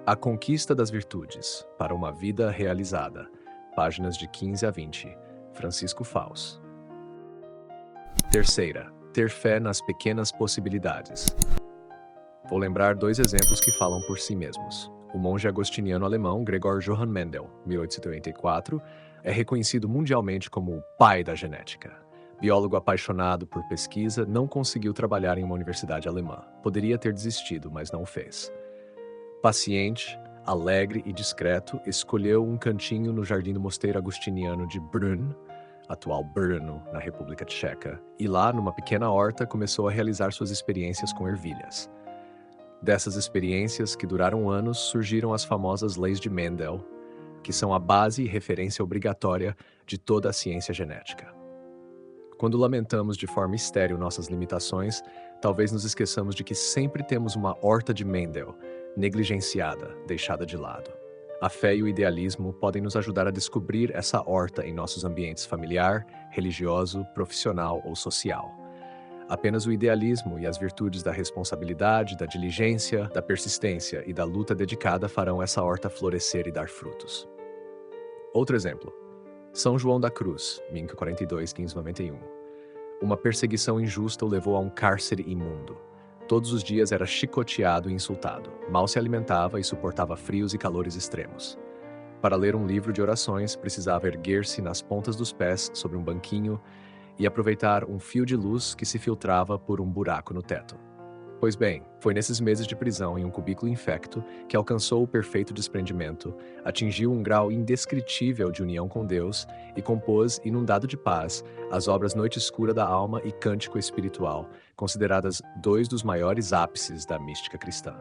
A Conquista das Virtudes, para uma Vida Realizada. Páginas de 15 a 20. Francisco Faus. Terceira, ter fé nas pequenas possibilidades. Vou lembrar dois exemplos que falam por si mesmos. O monge agostiniano alemão Gregor Johann Mendel, 1884, é reconhecido mundialmente como o pai da genética. Biólogo apaixonado por pesquisa, não conseguiu trabalhar em uma universidade alemã. Poderia ter desistido, mas não o fez. Paciente, alegre e discreto, escolheu um cantinho no jardim do mosteiro agostiniano de Brünn, atual Brno, na República Tcheca, e lá, numa pequena horta, começou a realizar suas experiências com ervilhas. Dessas experiências, que duraram anos, surgiram as famosas leis de Mendel, que são a base e referência obrigatória de toda a ciência genética. Quando lamentamos de forma estéril nossas limitações, talvez nos esqueçamos de que sempre temos uma horta de Mendel, negligenciada, deixada de lado. A fé e o idealismo podem nos ajudar a descobrir essa horta em nossos ambientes familiar, religioso, profissional ou social. Apenas o idealismo e as virtudes da responsabilidade, da diligência, da persistência e da luta dedicada farão essa horta florescer e dar frutos. Outro exemplo. São João da Cruz, 1042, 1591. Uma perseguição injusta o levou a um cárcere imundo. Todos os dias era chicoteado e insultado. Mal se alimentava e suportava frios e calores extremos. Para ler um livro de orações, precisava erguer-se nas pontas dos pés sobre um banquinho e aproveitar um fio de luz que se filtrava por um buraco no teto. Pois bem, foi nesses meses de prisão em um cubículo infecto que alcançou o perfeito desprendimento, atingiu um grau indescritível de união com Deus e compôs, inundado de paz, as obras Noite Escura da Alma e Cântico Espiritual, consideradas dois dos maiores ápices da mística cristã.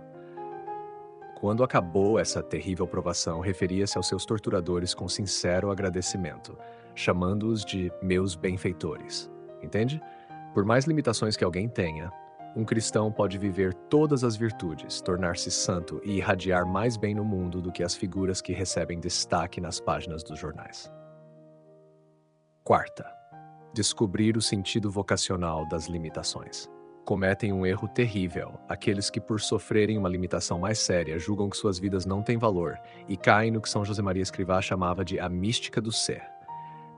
Quando acabou essa terrível provação, referia-se aos seus torturadores com sincero agradecimento, chamando-os de meus benfeitores. Entende? Por mais limitações que alguém tenha, um cristão pode viver todas as virtudes, tornar-se santo e irradiar mais bem no mundo do que as figuras que recebem destaque nas páginas dos jornais. Quarta, descobrir o sentido vocacional das limitações. Cometem um erro terrível aqueles que, por sofrerem uma limitação mais séria, julgam que suas vidas não têm valor e caem no que São José Maria Escrivá chamava de a mística do ser.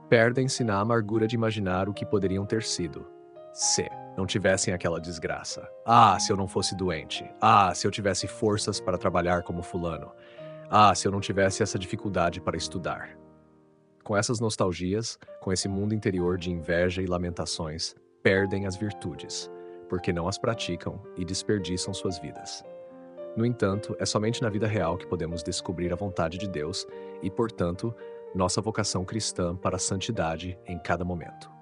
Perdem-se na amargura de imaginar o que poderiam ter sido, se não tivessem aquela desgraça. Ah, se eu não fosse doente. Ah, se eu tivesse forças para trabalhar como fulano. Ah, se eu não tivesse essa dificuldade para estudar. Com essas nostalgias, com esse mundo interior de inveja e lamentações, perdem as virtudes, porque não as praticam e desperdiçam suas vidas. No entanto, é somente na vida real que podemos descobrir a vontade de Deus e, portanto, nossa vocação cristã para a santidade em cada momento.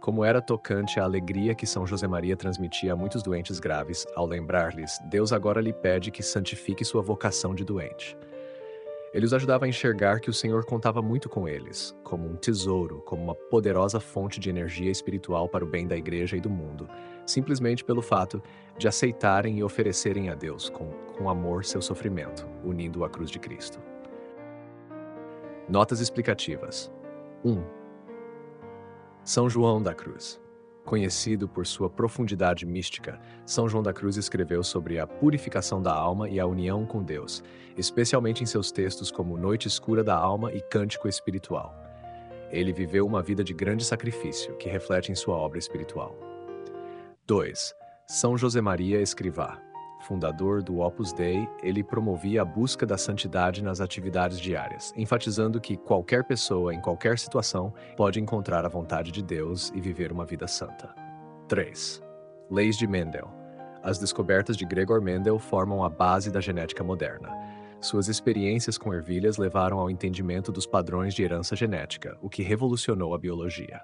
Como era tocante a alegria que São José Maria transmitia a muitos doentes graves, ao lembrar-lhes, Deus agora lhe pede que santifique sua vocação de doente. Ele os ajudava a enxergar que o Senhor contava muito com eles, como um tesouro, como uma poderosa fonte de energia espiritual para o bem da Igreja e do mundo, simplesmente pelo fato de aceitarem e oferecerem a Deus com amor seu sofrimento, unindo-o à cruz de Cristo. Notas explicativas. 1. São João da Cruz. Conhecido por sua profundidade mística, São João da Cruz escreveu sobre a purificação da alma e a união com Deus, especialmente em seus textos como Noite Escura da Alma e Cântico Espiritual. Ele viveu uma vida de grande sacrifício, que reflete em sua obra espiritual. 2. São José Maria Escrivá. Fundador do Opus Dei, ele promovia a busca da santidade nas atividades diárias, enfatizando que qualquer pessoa, em qualquer situação, pode encontrar a vontade de Deus e viver uma vida santa. 3. Leis de Mendel. As descobertas de Gregor Mendel formam a base da genética moderna. Suas experiências com ervilhas levaram ao entendimento dos padrões de herança genética, o que revolucionou a biologia.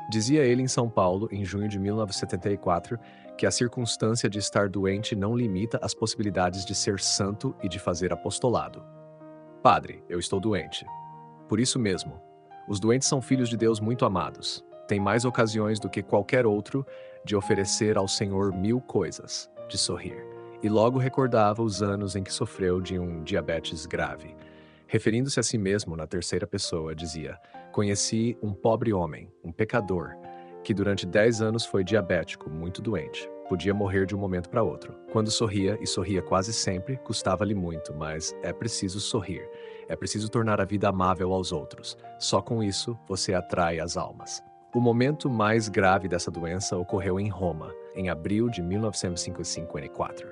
Dizia ele em São Paulo, em junho de 1974, que a circunstância de estar doente não limita as possibilidades de ser santo e de fazer apostolado. Padre, eu estou doente. Por isso mesmo, os doentes são filhos de Deus muito amados. Têm mais ocasiões do que qualquer outro de oferecer ao Senhor 1000 coisas, de sorrir. E logo recordava os anos em que sofreu de um diabetes grave. Referindo-se a si mesmo na terceira pessoa, dizia: conheci um pobre homem, um pecador, que durante 10 anos foi diabético, muito doente. Podia morrer de um momento para outro. Quando sorria, e sorria quase sempre, custava-lhe muito, mas é preciso sorrir. É preciso tornar a vida amável aos outros. Só com isso, você atrai as almas. O momento mais grave dessa doença ocorreu em Roma, em abril de 1954.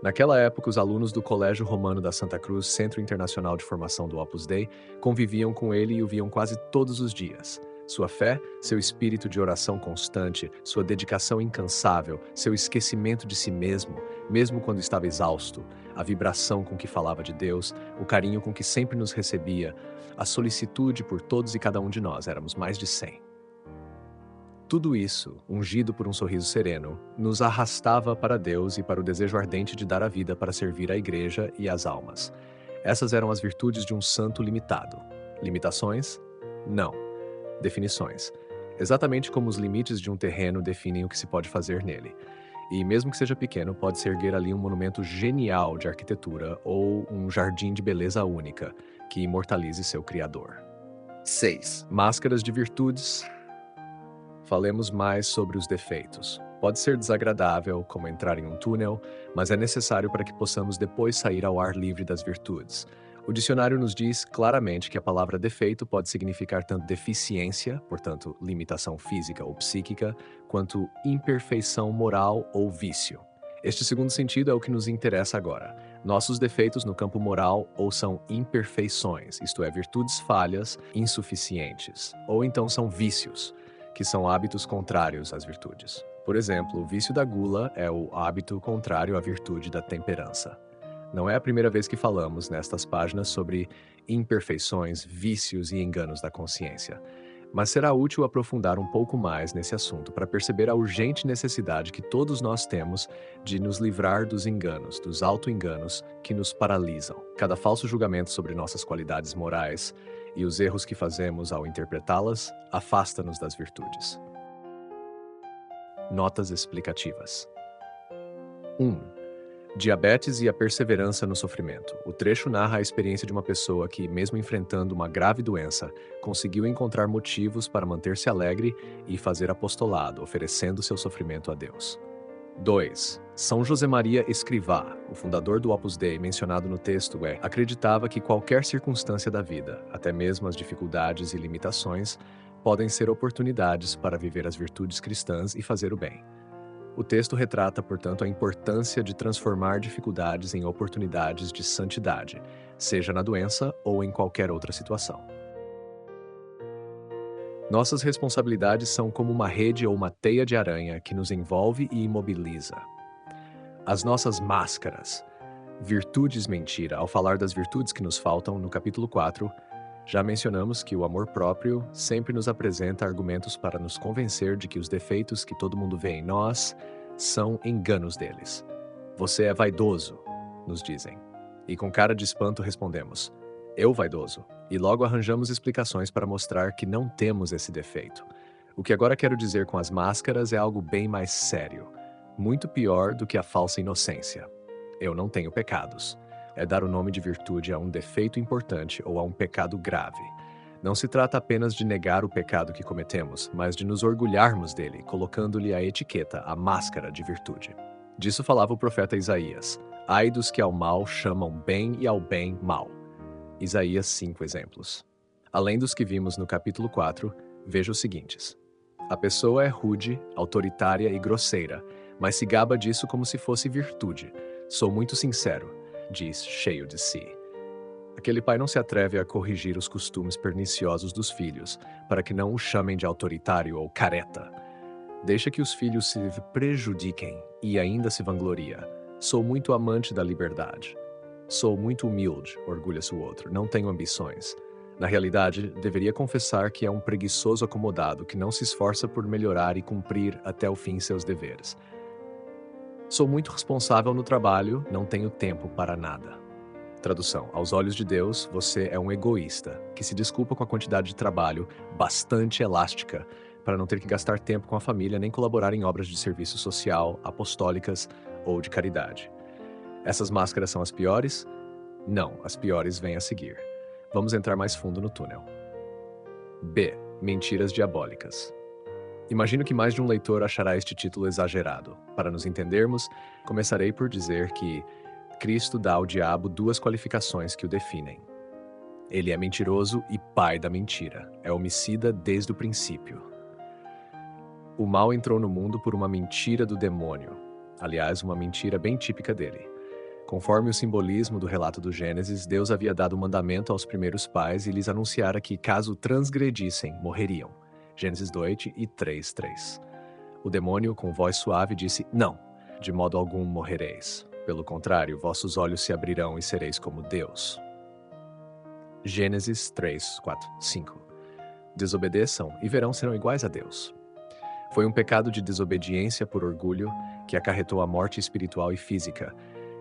Naquela época, os alunos do Colégio Romano da Santa Cruz, Centro Internacional de Formação do Opus Dei, conviviam com ele e o viam quase todos os dias. Sua fé, seu espírito de oração constante, sua dedicação incansável, seu esquecimento de si mesmo, mesmo quando estava exausto, a vibração com que falava de Deus, o carinho com que sempre nos recebia, a solicitude por todos e cada um de nós, éramos mais de 100. Tudo isso, ungido por um sorriso sereno, nos arrastava para Deus e para o desejo ardente de dar a vida para servir a igreja e as almas. Essas eram as virtudes de um santo limitado. Limitações? Não. Definições. Exatamente como os limites de um terreno definem o que se pode fazer nele. E mesmo que seja pequeno, pode-se erguer ali um monumento genial de arquitetura ou um jardim de beleza única, que imortalize seu criador. 6. Máscaras de virtudes. Falemos mais sobre os defeitos. Pode ser desagradável, como entrar em um túnel, mas é necessário para que possamos depois sair ao ar livre das virtudes. O dicionário nos diz claramente que a palavra defeito pode significar tanto deficiência, portanto, limitação física ou psíquica, quanto imperfeição moral ou vício. Este segundo sentido é o que nos interessa agora. Nossos defeitos no campo moral ou são imperfeições, isto é, virtudes falhas, insuficientes, ou então são vícios, que são hábitos contrários às virtudes. Por exemplo, o vício da gula é o hábito contrário à virtude da temperança. Não é a primeira vez que falamos nestas páginas sobre imperfeições, vícios e enganos da consciência, mas será útil aprofundar um pouco mais nesse assunto para perceber a urgente necessidade que todos nós temos de nos livrar dos enganos, dos auto-enganos que nos paralisam. Cada falso julgamento sobre nossas qualidades morais e os erros que fazemos ao interpretá-las afasta-nos das virtudes. Notas explicativas. 1. Diabetes e a perseverança no sofrimento. O trecho narra a experiência de uma pessoa que, mesmo enfrentando uma grave doença, conseguiu encontrar motivos para manter-se alegre e fazer apostolado, oferecendo seu sofrimento a Deus. 2. São José Maria Escrivá, o fundador do Opus Dei mencionado no texto, acreditava que qualquer circunstância da vida, até mesmo as dificuldades e limitações, podem ser oportunidades para viver as virtudes cristãs e fazer o bem. O texto retrata, portanto, a importância de transformar dificuldades em oportunidades de santidade, seja na doença ou em qualquer outra situação. Nossas responsabilidades são como uma rede ou uma teia de aranha que nos envolve e imobiliza. As nossas máscaras. Virtudes mentira. Ao falar das virtudes que nos faltam, no capítulo 4, já mencionamos que o amor próprio sempre nos apresenta argumentos para nos convencer de que os defeitos que todo mundo vê em nós são enganos deles. Você é vaidoso, nos dizem. E com cara de espanto respondemos, eu vaidoso. E logo arranjamos explicações para mostrar que não temos esse defeito. O que agora quero dizer com as máscaras é algo bem mais sério, muito pior do que a falsa inocência. Eu não tenho pecados. É dar o nome de virtude a um defeito importante ou a um pecado grave. Não se trata apenas de negar o pecado que cometemos, mas de nos orgulharmos dele, colocando-lhe a etiqueta, a máscara de virtude. Disso falava o profeta Isaías. Ai dos que ao mal chamam bem e ao bem mal. Isaías 5 exemplos. Além dos que vimos no capítulo 4, veja os seguintes. A pessoa é rude, autoritária e grosseira, mas se gaba disso como se fosse virtude. Sou muito sincero, diz, cheio de si. Aquele pai não se atreve a corrigir os costumes perniciosos dos filhos, para que não o chamem de autoritário ou careta. Deixa que os filhos se prejudiquem e ainda se vangloria. Sou muito amante da liberdade. Sou muito humilde, orgulha-se o outro, não tenho ambições. Na realidade, deveria confessar que é um preguiçoso acomodado que não se esforça por melhorar e cumprir até o fim seus deveres. Sou muito responsável no trabalho, não tenho tempo para nada. Tradução: aos olhos de Deus, você é um egoísta, que se desculpa com a quantidade de trabalho bastante elástica, para não ter que gastar tempo com a família nem colaborar em obras de serviço social, apostólicas ou de caridade. Essas máscaras são as piores? Não, as piores vêm a seguir. Vamos entrar mais fundo no túnel. B. Mentiras diabólicas. Imagino que mais de um leitor achará este título exagerado. Para nos entendermos, começarei por dizer que Cristo dá ao diabo duas qualificações que o definem. Ele é mentiroso e pai da mentira. É homicida desde o princípio. O mal entrou no mundo por uma mentira do demônio. Aliás, uma mentira bem típica dele. Conforme o simbolismo do relato do Gênesis, Deus havia dado um mandamento aos primeiros pais e lhes anunciara que, caso transgredissem, morreriam. Gênesis 2 e 3:3. O demônio, com voz suave, disse: Não, de modo algum morrereis. Pelo contrário, vossos olhos se abrirão e sereis como Deus. Gênesis 3:4-5. Desobedeçam e verão serão iguais a Deus. Foi um pecado de desobediência por orgulho que acarretou a morte espiritual e física,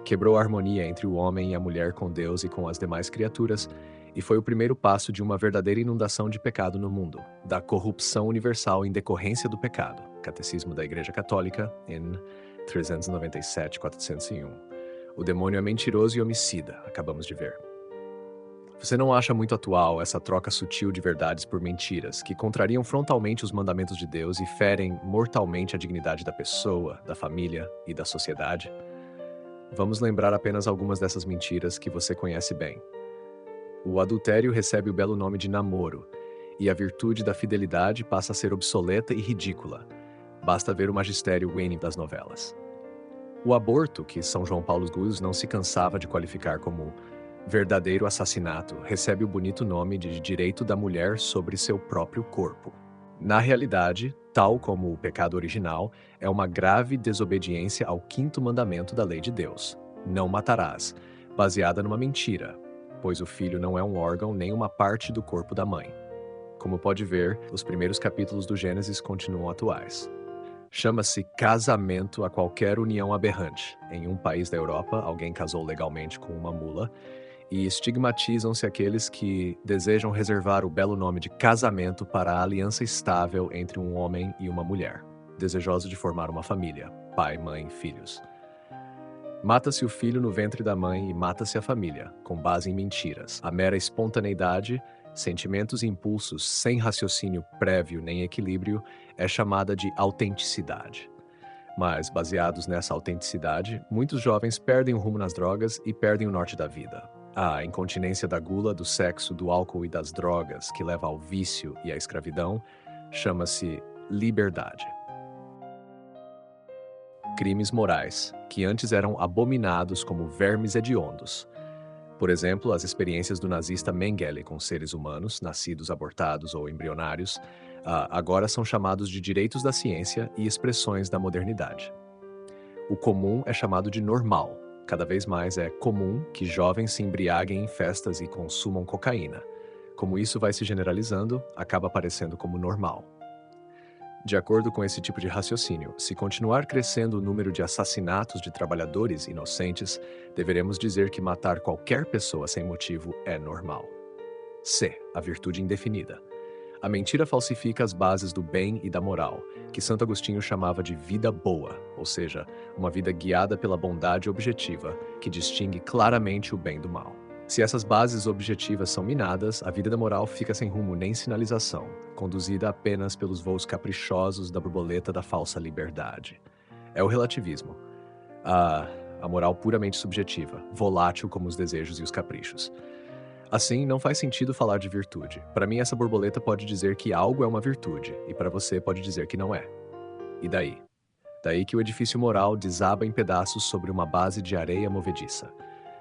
quebrou a harmonia entre o homem e a mulher com Deus e com as demais criaturas, e foi o primeiro passo de uma verdadeira inundação de pecado no mundo, da corrupção universal em decorrência do pecado. Catecismo da Igreja Católica, em 397-401. O demônio é mentiroso e homicida, acabamos de ver. Você não acha muito atual essa troca sutil de verdades por mentiras, que contrariam frontalmente os mandamentos de Deus e ferem mortalmente a dignidade da pessoa, da família e da sociedade? Vamos lembrar apenas algumas dessas mentiras que você conhece bem. O adultério recebe o belo nome de namoro, e a virtude da fidelidade passa a ser obsoleta e ridícula. Basta ver o magistério Wayne das novelas. O aborto, que São João Paulo II não se cansava de qualificar como verdadeiro assassinato, recebe o bonito nome de direito da mulher sobre seu próprio corpo. Na realidade, tal como o pecado original, é uma grave desobediência ao quinto mandamento da lei de Deus: não matarás, baseada numa mentira, pois o filho não é um órgão nem uma parte do corpo da mãe. Como pode ver, os primeiros capítulos do Gênesis continuam atuais. Chama-se casamento a qualquer união aberrante. Em um país da Europa, alguém casou legalmente com uma mula, e estigmatizam-se aqueles que desejam reservar o belo nome de casamento para a aliança estável entre um homem e uma mulher, desejosos de formar uma família, pai, mãe, filhos. Mata-se o filho no ventre da mãe e mata-se a família, com base em mentiras. A mera espontaneidade, sentimentos e impulsos sem raciocínio prévio nem equilíbrio, é chamada de autenticidade. Mas, baseados nessa autenticidade, muitos jovens perdem o rumo nas drogas e perdem o norte da vida. A incontinência da gula, do sexo, do álcool e das drogas, que leva ao vício e à escravidão, chama-se liberdade. Crimes morais, que antes eram abominados como vermes hediondos. Por exemplo, as experiências do nazista Mengele com seres humanos, nascidos abortados ou embrionários, agora são chamados de direitos da ciência e expressões da modernidade. O comum é chamado de normal. Cada vez mais é comum que jovens se embriaguem em festas e consumam cocaína. Como isso vai se generalizando, acaba aparecendo como normal. De acordo com esse tipo de raciocínio, se continuar crescendo o número de assassinatos de trabalhadores inocentes, deveremos dizer que matar qualquer pessoa sem motivo é normal. C. A virtude indefinida. A mentira falsifica as bases do bem e da moral, que Santo Agostinho chamava de vida boa, ou seja, uma vida guiada pela bondade objetiva, que distingue claramente o bem do mal. Se essas bases objetivas são minadas, a vida da moral fica sem rumo nem sinalização, conduzida apenas pelos voos caprichosos da borboleta da falsa liberdade. É o relativismo. A moral puramente subjetiva, volátil como os desejos e os caprichos. Assim, não faz sentido falar de virtude. Para mim, essa borboleta pode dizer que algo é uma virtude, e para você pode dizer que não é. E daí? Daí que o edifício moral desaba em pedaços sobre uma base de areia movediça.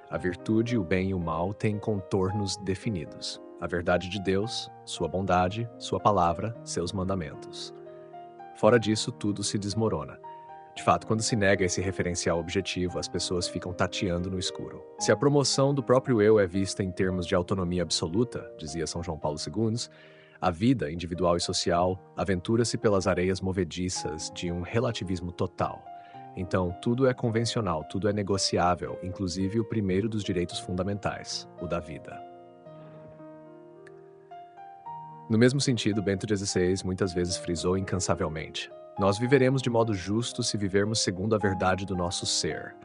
A virtude, o bem e o mal têm contornos definidos. A verdade de Deus, sua bondade, sua palavra, seus mandamentos. Fora disso, tudo se desmorona. De fato, quando se nega esse referencial objetivo, as pessoas ficam tateando no escuro. Se a promoção do próprio eu é vista em termos de autonomia absoluta, dizia São João Paulo II, a vida, individual e social, aventura-se pelas areias movediças de um relativismo total. Então, tudo é convencional, tudo é negociável, inclusive o primeiro dos direitos fundamentais, o da vida. No mesmo sentido, Bento XVI muitas vezes frisou incansavelmente: nós viveremos de modo justo se vivermos segundo a verdade do nosso ser,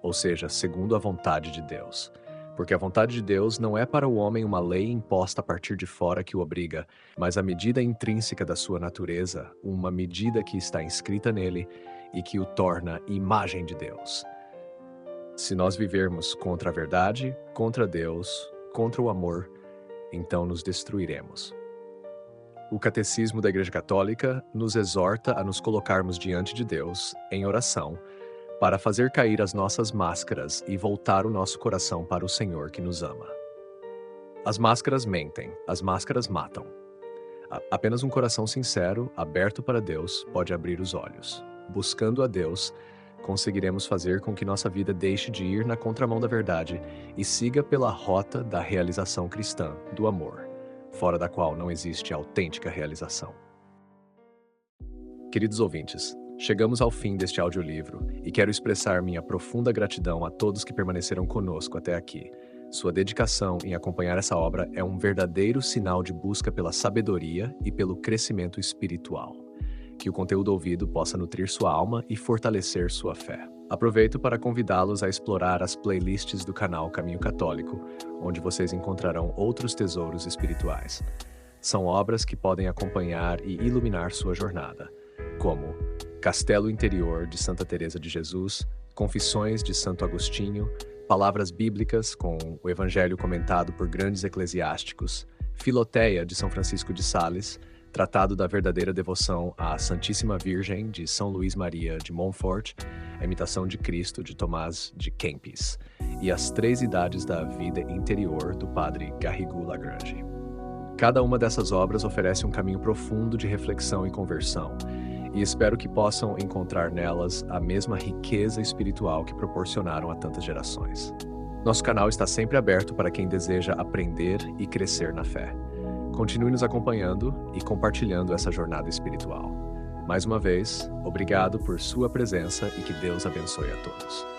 ou seja, segundo a vontade de Deus. Porque a vontade de Deus não é para o homem uma lei imposta a partir de fora que o obriga, mas a medida intrínseca da sua natureza, uma medida que está inscrita nele e que o torna imagem de Deus. Se nós vivermos contra a verdade, contra Deus, contra o amor, então nos destruiremos. O Catecismo da Igreja Católica nos exorta a nos colocarmos diante de Deus, em oração, para fazer cair as nossas máscaras e voltar o nosso coração para o Senhor que nos ama. As máscaras mentem, as máscaras matam. Apenas um coração sincero, aberto para Deus, pode abrir os olhos. Buscando a Deus, conseguiremos fazer com que nossa vida deixe de ir na contramão da verdade e siga pela rota da realização cristã, do amor, fora da qual não existe autêntica realização. Queridos ouvintes, chegamos ao fim deste audiolivro e quero expressar minha profunda gratidão a todos que permaneceram conosco até aqui. Sua dedicação em acompanhar essa obra é um verdadeiro sinal de busca pela sabedoria e pelo crescimento espiritual. Que o conteúdo ouvido possa nutrir sua alma e fortalecer sua fé. Aproveito para convidá-los a explorar as playlists do canal Caminho Católico, onde vocês encontrarão outros tesouros espirituais. São obras que podem acompanhar e iluminar sua jornada, como Castelo Interior de Santa Teresa de Jesus, Confissões de Santo Agostinho, Palavras Bíblicas com o Evangelho comentado por grandes eclesiásticos, Filoteia de São Francisco de Sales, Tratado da Verdadeira Devoção à Santíssima Virgem de São Luís Maria de Montfort, A Imitação de Cristo de Tomás de Kempis e As Três Idades da Vida Interior do Padre Garrigou Lagrange. Cada uma dessas obras oferece um caminho profundo de reflexão e conversão, e espero que possam encontrar nelas a mesma riqueza espiritual que proporcionaram a tantas gerações. Nosso canal está sempre aberto para quem deseja aprender e crescer na fé. Continue nos acompanhando e compartilhando essa jornada espiritual. Mais uma vez, obrigado por sua presença e que Deus abençoe a todos.